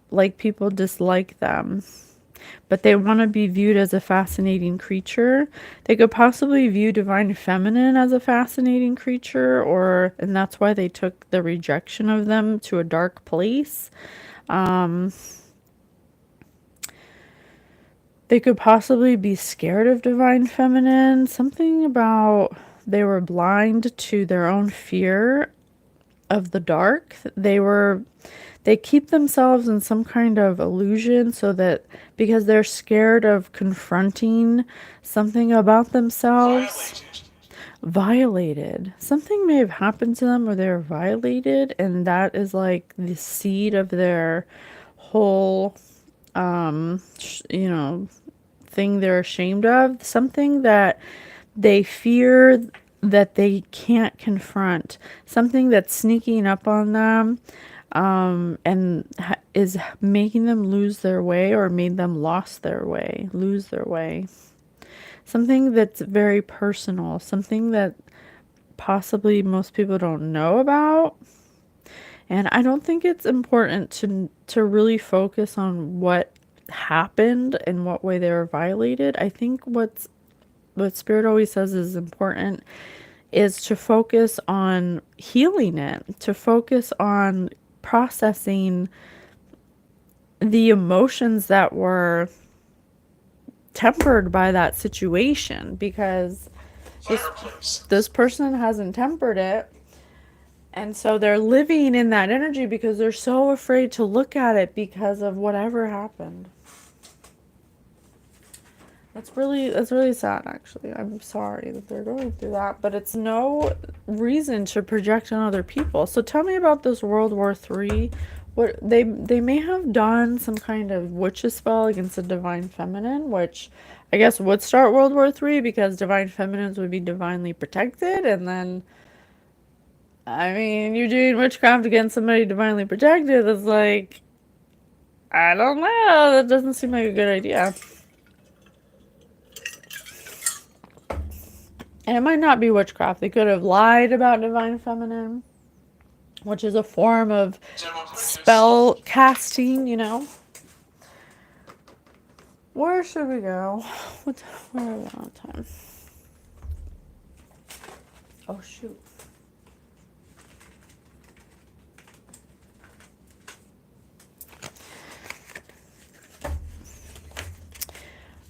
like people dislike them, but they want to be viewed as a fascinating creature. They could possibly view divine feminine as a fascinating creature, and that's why they took the rejection of them to a dark place. They could possibly be scared of divine feminine. Something about they were blind to their own fear of the dark. They keep themselves in some kind of illusion so that because they're scared of confronting something about themselves. violated. Something may have happened to them or they're violated, and that is like the seed of their whole, you know, thing they're ashamed of. Something that they fear that they can't confront. Something that's sneaking up on them, and is making them lose their way or made them lose their way. Something that's very personal, something that possibly most people don't know about. And I don't think it's important to really focus on what happened and what way they were violated. I think what Spirit always says is important is to focus on healing it, to focus on processing the emotions that were tempered by that situation, because this person hasn't tempered it, and so they're living in that energy because they're so afraid to look at it because of whatever happened. That's really sad, actually. I'm sorry that they're going through that, but it's no reason to project on other people. So tell me about this World War III. What they may have done some kind of witch's spell against the divine feminine, which I guess would start World War III because divine feminines would be divinely protected, and then I mean, you're doing witchcraft against somebody divinely protected. It's like, I don't know. That doesn't seem like a good idea. And it might not be witchcraft. They could have lied about divine feminine, which is a form of spell casting, you know. Where should we go? Where are we on time? Oh, shoot.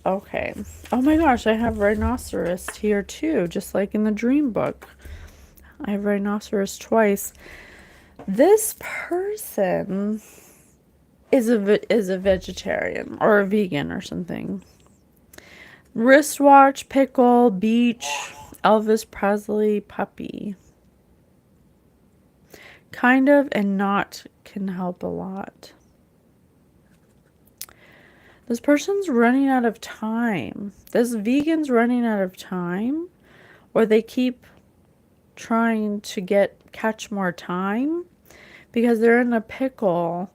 Okay. Oh my gosh, I have rhinoceros here too, just like in the dream book. I have rhinoceros twice. This person is a vegetarian or a vegan or something. Wristwatch, pickle, beach, Elvis Presley, puppy. Kind of and not can help a lot. This person's running out of time. This vegan's running out of time, or they keep trying to catch more time because they're in a pickle.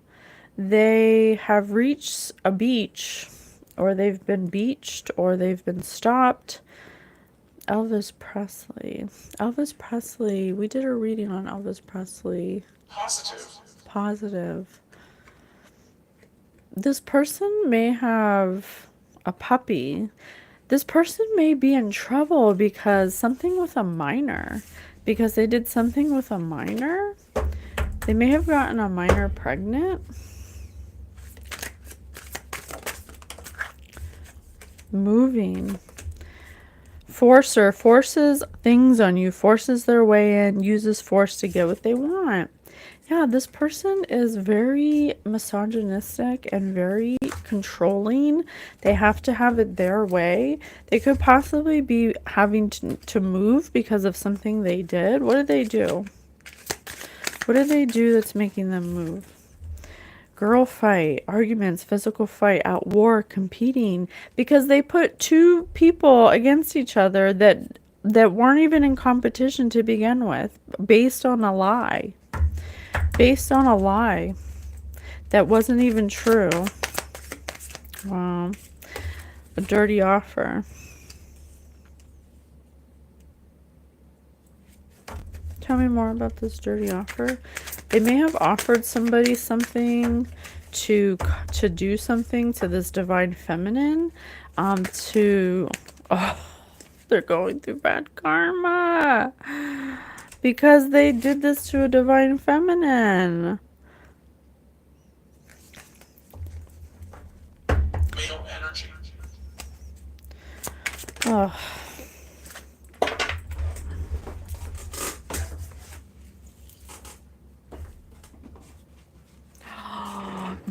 They have reached a beach, or they've been beached, or they've been stopped. Elvis Presley. Elvis Presley. We did a reading on Elvis Presley. Positive. This person may have a puppy. This person may be in trouble because something with a minor. Because they did something with a minor. They may have gotten a minor pregnant. Moving. Forcer forces things on you, forces their way in, uses force to get what they want. Yeah, this person is very misogynistic and very controlling. They have to have it their way. They could possibly be having to move because of something they did. What did they do? What did they do that's making them move? Girl fight, arguments, physical fight, at war, competing, because they put two people against each other that weren't even in competition to begin with, based on a lie. Based on a lie that wasn't even true. Wow. A dirty offer. Tell me more about this dirty offer. They may have offered somebody something to do something to this divine feminine. They're going through bad karma because they did this to a divine feminine. Male energy. Oh.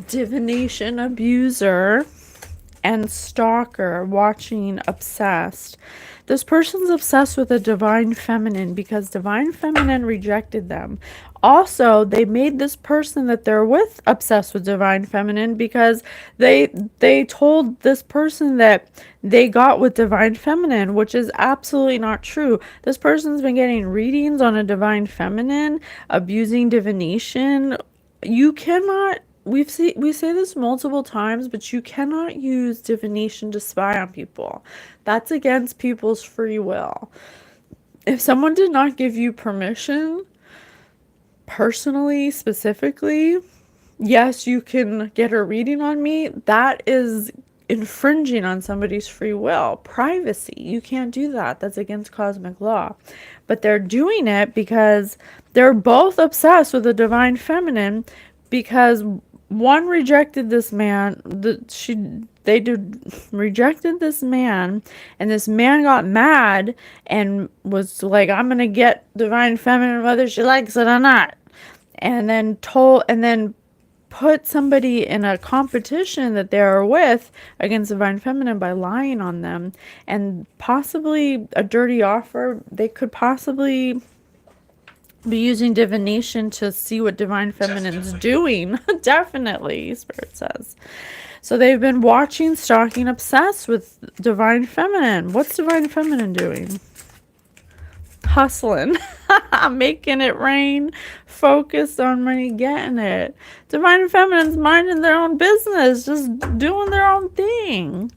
Divination abuser and stalker, watching, obsessed. This person's obsessed with a divine feminine because divine feminine rejected them. Also, they made this person that they're with obsessed with divine feminine because they told this person that they got with divine feminine, which is absolutely not true. This person's been getting readings on a divine feminine, abusing divination. You cannot, we say this multiple times, but you cannot use divination to spy on people. That's against people's free will. If someone did not give you permission, personally, specifically, yes, you can get a reading on me. That is infringing on somebody's free will. Privacy. You can't do that. That's against cosmic law. But they're doing it because they're both obsessed with the divine feminine, because one rejected this man. Rejected this man, and this man got mad and was like, I'm gonna get divine feminine whether she likes it or not. And then put somebody in a competition that they are with against divine feminine by lying on them, and possibly a dirty offer. They could possibly be using divination to see what divine feminine's doing. Definitely, Spirit says. So they've been watching, stalking, obsessed with divine feminine. What's divine feminine doing? Hustling. Making it rain, focused on money, getting it. Divine feminine's minding their own business, just doing their own thing.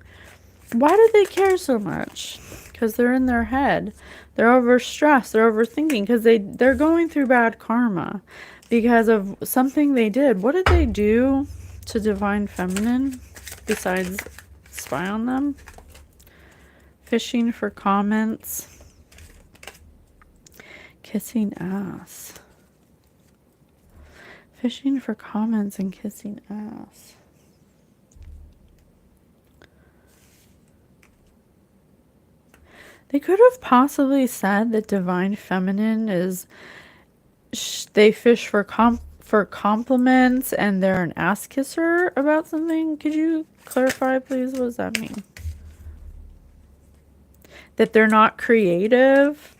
Why do they care so much? Because they're in their head. They're overstressed. They're overthinking because they're going through bad karma because of something they did. What did they do to divine feminine besides spy on them? Fishing for comments. Kissing ass. Fishing for comments and kissing ass. They could have possibly said that divine feminine is they fish for compliments and they're an ass kisser about something. Could you clarify, please? What does that mean? That they're not creative.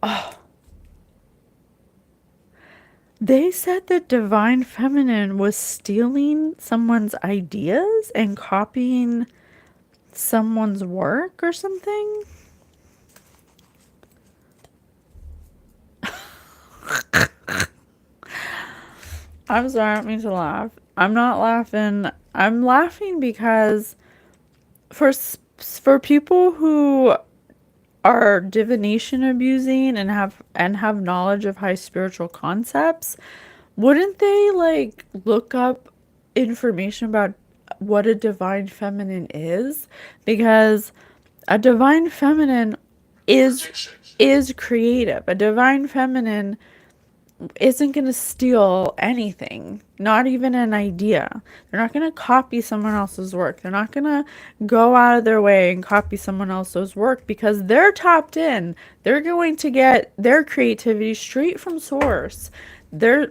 Oh. They said that divine feminine was stealing someone's ideas and copying someone's work or something. I'm sorry, I don't mean to laugh. I'm not laughing. I'm laughing because for people who are divination abusing and have knowledge of high spiritual concepts, wouldn't they like look up information about what a divine feminine is? Because a divine feminine is creative. A divine feminine isn't going to steal anything, not even an idea. They're not going to copy someone else's work. They're not going to go out of their way and copy someone else's work because they're tapped in. They're going to get their creativity straight from source. I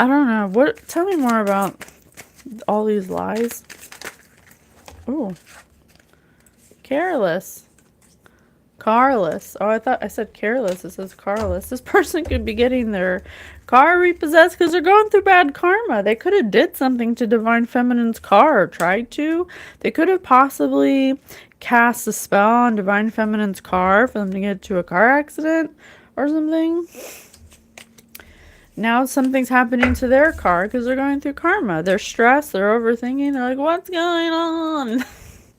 don't know. Tell me more about all these lies. Ooh. Careless. Carless. Oh, I thought I said careless. It says carless. This person could be getting their car repossessed because they're going through bad karma. They could have did something to divine feminine's car or tried to. They could have possibly cast a spell on divine feminine's car for them to get into a car accident or something. Now something's happening to their car because they're going through karma. They're stressed. They're overthinking. They're like, what's going on?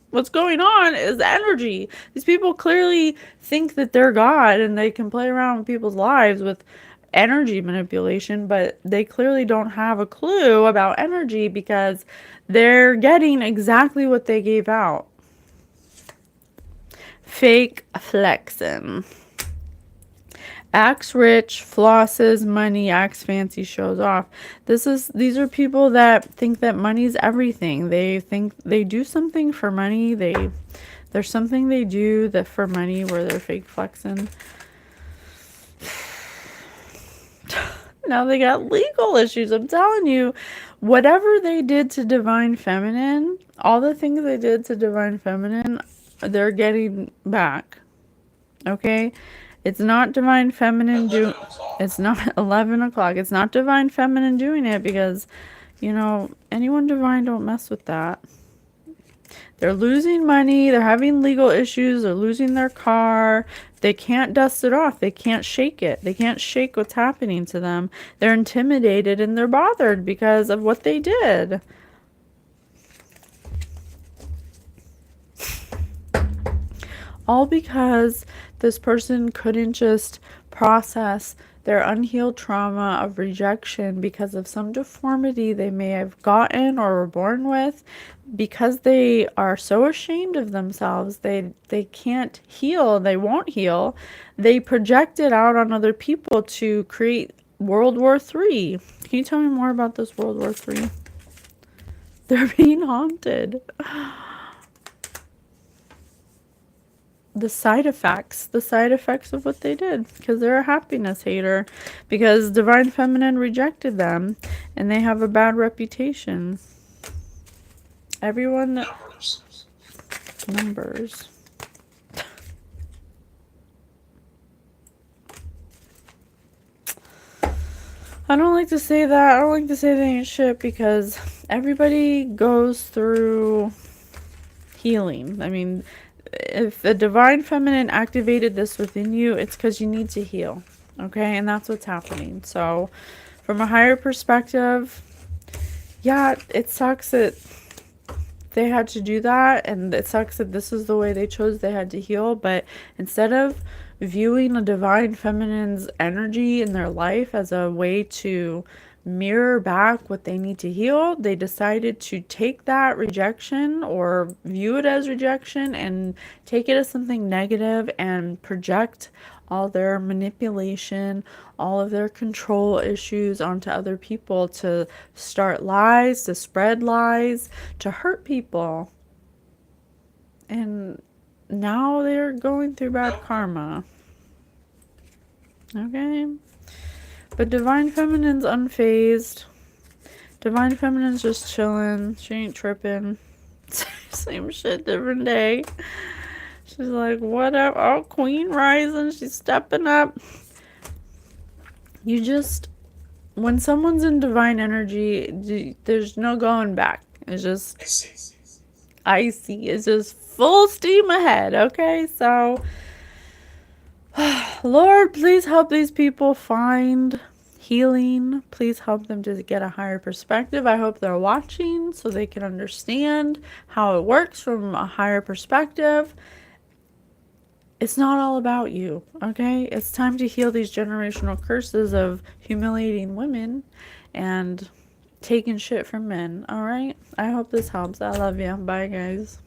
What's going on is energy. These people clearly think that they're God and they can play around with people's lives with energy manipulation, but they clearly don't have a clue about energy because they're getting exactly what they gave out. Fake flexing. Acts rich, flosses money, acts fancy, shows off. These are people that think that money's everything. They think they do something for money. There's something they do that for money where they're fake flexing. Now they got legal issues. I'm telling you, whatever they did to Divine Feminine, all the things they did to Divine Feminine, they're getting back. Okay? It's not Divine Feminine it's not 11 o'clock. It's not Divine Feminine doing it because, you know, anyone divine don't mess with that. They're losing money, they're having legal issues, they're losing their car. They can't dust it off. They can't shake it. They can't shake what's happening to them. They're intimidated and they're bothered because of what they did. All because this person couldn't just process their unhealed trauma of rejection because of some deformity they may have gotten or were born with. Because they are so ashamed of themselves, they can't heal, they won't heal. They project it out on other people to create World War III. Can you tell me more about this World War III? They're being haunted. The side effects of what they did, because they're a happiness hater, because Divine Feminine rejected them and they have a bad reputation. Everyone numbers. I don't like to say that. I don't like to say they ain't shit because everybody goes through healing. I mean, if the Divine Feminine activated this within you, it's because you need to heal. Okay? And that's what's happening. So, from a higher perspective, yeah, it sucks that they had to do that, and it sucks that this is the way they chose they had to heal. But instead of viewing a Divine Feminine's energy in their life as a way to mirror back what they need to heal, they decided to take that rejection or view it as rejection and take it as something negative and project all their manipulation, all of their control issues onto other people to start lies, to spread lies, to hurt people. And now they're going through bad karma. Okay? But Divine Feminine's unfazed. Divine Feminine's just chilling. She ain't tripping. Same shit, different day. She's like, whatever. Oh, Queen rising. She's stepping up. You just, when someone's in divine energy, there's no going back. It's just icy. It's just full steam ahead. Okay, so Lord, please help these people find healing. Please help them to get a higher perspective. I hope they're watching so they can understand how it works from a higher perspective. It's not all about you, okay? It's time to heal these generational curses of humiliating women and taking shit from men, all right? I hope this helps. I love you. Bye, guys.